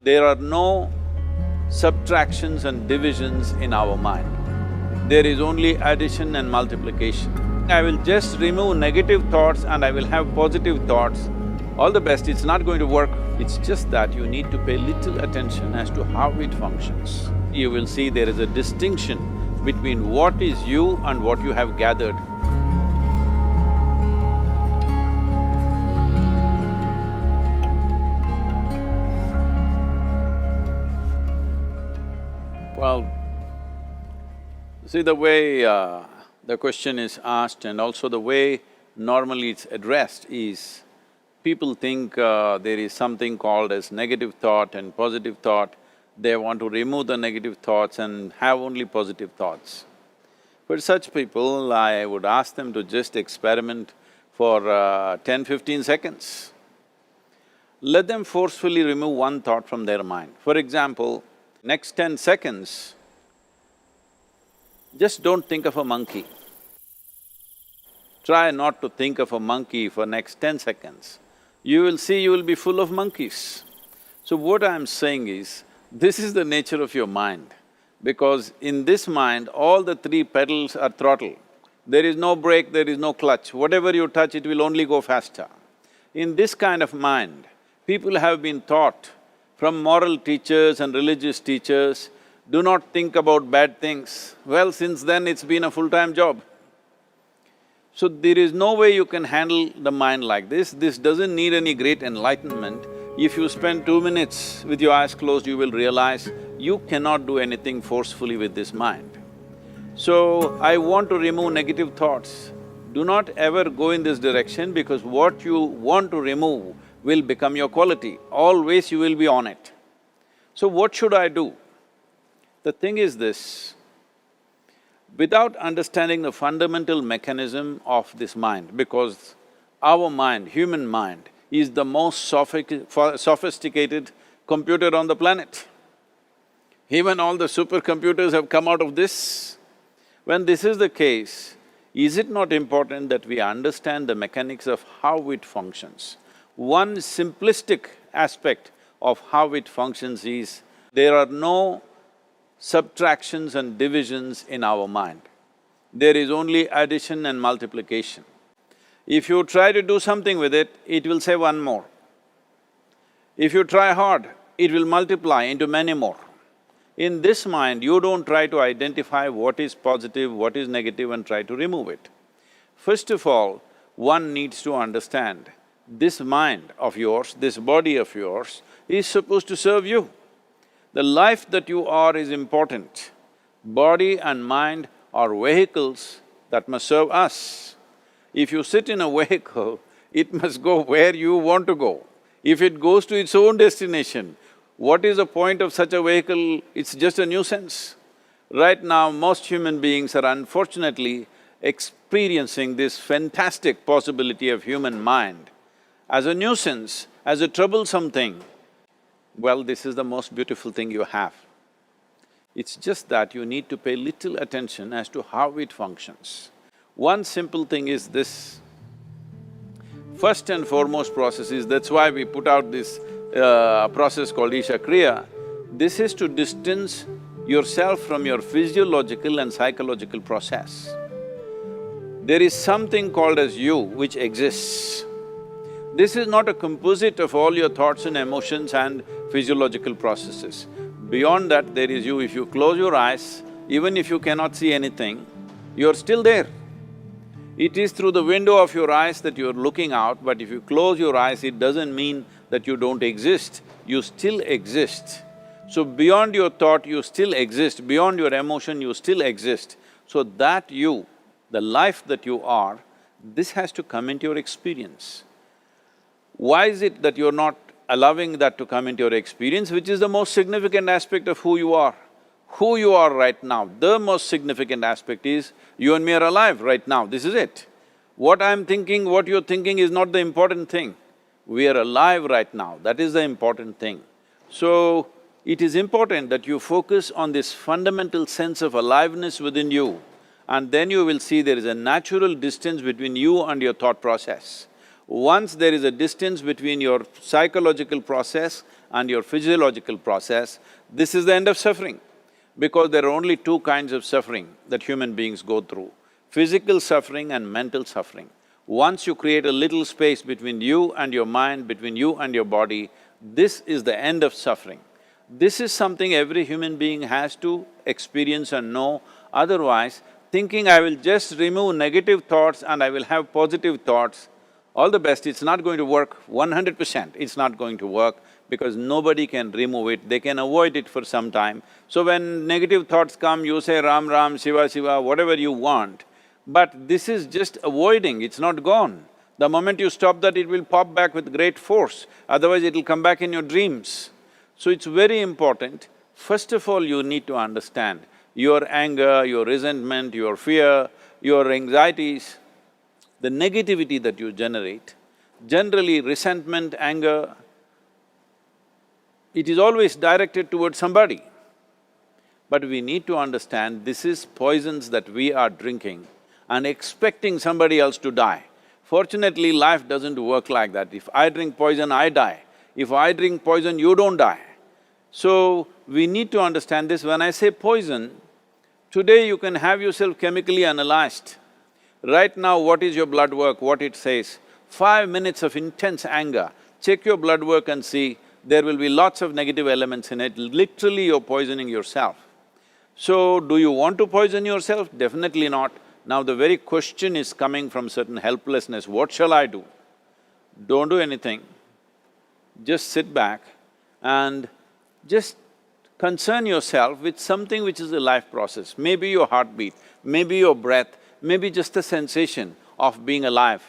There are no subtractions and divisions in our mind. There is only addition and multiplication. I will just remove negative thoughts and I will have positive thoughts. All the best, it's not going to work. It's just that you need to pay little attention as to how it functions. You will see there is a distinction between what is you and what you have gathered. Well, see the way the question is asked and also the way normally it's addressed is, people think there is something called as negative thought and positive thought. They want to remove the negative thoughts and have only positive thoughts. For such people, I would ask them to just experiment for 10-15 seconds. Let them forcefully remove one thought from their mind. For example, next 10 seconds, just don't think of a monkey. Try not to think of a monkey for next 10 seconds. You will see you will be full of monkeys. So what I'm saying is, this is the nature of your mind, because in this mind, all the three pedals are throttle. There is no brake, there is no clutch. Whatever you touch, it will only go faster. In this kind of mind, people have been taught from moral teachers and religious teachers, do not think about bad things. Well, since then it's been a full-time job. So there is no way you can handle the mind like this. This doesn't need any great enlightenment. If you spend 2 minutes with your eyes closed, you will realize you cannot do anything forcefully with this mind. So, I want to remove negative thoughts. Do not ever go in this direction, because what you want to remove will become your quality. Always you will be on it. So what should I do? The thing is this, without understanding the fundamental mechanism of this mind, because our mind, human mind, is the most sophisticated computer on the planet. Even all the supercomputers have come out of this. When this is the case, is it not important that we understand the mechanics of how it functions? One simplistic aspect of how it functions is, there are no subtractions and divisions in our mind. There is only addition and multiplication. If you try to do something with it, it will say one more. If you try hard, it will multiply into many more. In this mind, you don't try to identify what is positive, what is negative and try to remove it. First of all, one needs to understand, this mind of yours, this body of yours is supposed to serve you. The life that you are is important. Body and mind are vehicles that must serve us. If you sit in a vehicle, it must go where you want to go. If it goes to its own destination, what is the point of such a vehicle? It's just a nuisance. Right now, most human beings are unfortunately experiencing this fantastic possibility of human mind as a nuisance, as a troublesome thing. Well, this is the most beautiful thing you have. It's just that you need to pay little attention as to how it functions. One simple thing is this. First and foremost process is, that's why we put out this process called Isha Kriya. This is to distance yourself from your physiological and psychological process. There is something called as you which exists. This is not a composite of all your thoughts and emotions and physiological processes. Beyond that, there is you. If you close your eyes, even if you cannot see anything, you're still there. It is through the window of your eyes that you're looking out, but if you close your eyes, it doesn't mean that you don't exist, you still exist. So beyond your thought, you still exist, beyond your emotion, you still exist. So that you, the life that you are, this has to come into your experience. Why is it that you're not allowing that to come into your experience, which is the most significant aspect of who you are? Who you are right now, the most significant aspect is, you and me are alive right now, this is it. What I'm thinking, what you're thinking is not the important thing. We are alive right now, that is the important thing. So, it is important that you focus on this fundamental sense of aliveness within you, and then you will see there is a natural distance between you and your thought process. Once there is a distance between your psychological process and your physiological process, this is the end of suffering. Because there are only two kinds of suffering that human beings go through, physical suffering and mental suffering. Once you create a little space between you and your mind, between you and your body, this is the end of suffering. This is something every human being has to experience and know, otherwise thinking I will just remove negative thoughts and I will have positive thoughts, all the best, it's not going to work 100%, it's not going to work because nobody can remove it, they can avoid it for some time. So when negative thoughts come, you say Ram Ram, Shiva Shiva, whatever you want, but this is just avoiding, it's not gone. The moment you stop that, it will pop back with great force, otherwise it'll come back in your dreams. So it's very important, first of all you need to understand your anger, your resentment, your fear, your anxieties, the negativity that you generate. Generally resentment, anger, it is always directed towards somebody. But we need to understand this is poisons that we are drinking and expecting somebody else to die. Fortunately, life doesn't work like that. If I drink poison, I die. If I drink poison, you don't die. So, we need to understand this. When I say poison, today you can have yourself chemically analyzed. Right now, what is your blood work, what it says? 5 minutes of intense anger, check your blood work and see, there will be lots of negative elements in it, literally you're poisoning yourself. So, do you want to poison yourself? Definitely not. Now the very question is coming from certain helplessness, what shall I do? Don't do anything, just sit back and just concern yourself with something which is a life process. Maybe your heartbeat, maybe your breath, maybe just the sensation of being alive.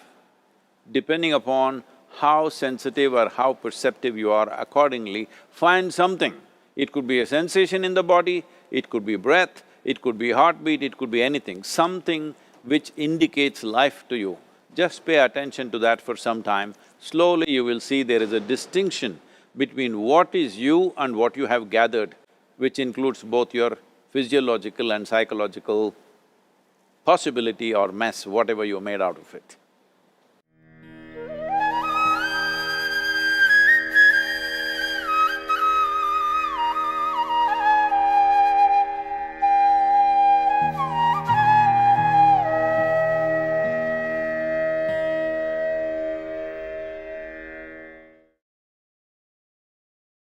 Depending upon how sensitive or how perceptive you are, accordingly, find something. It could be a sensation in the body, it could be breath, it could be heartbeat, it could be anything, something which indicates life to you. Just pay attention to that for some time. Slowly you will see there is a distinction between what is you and what you have gathered, which includes both your physiological and psychological possibility or mess, whatever you made out of it.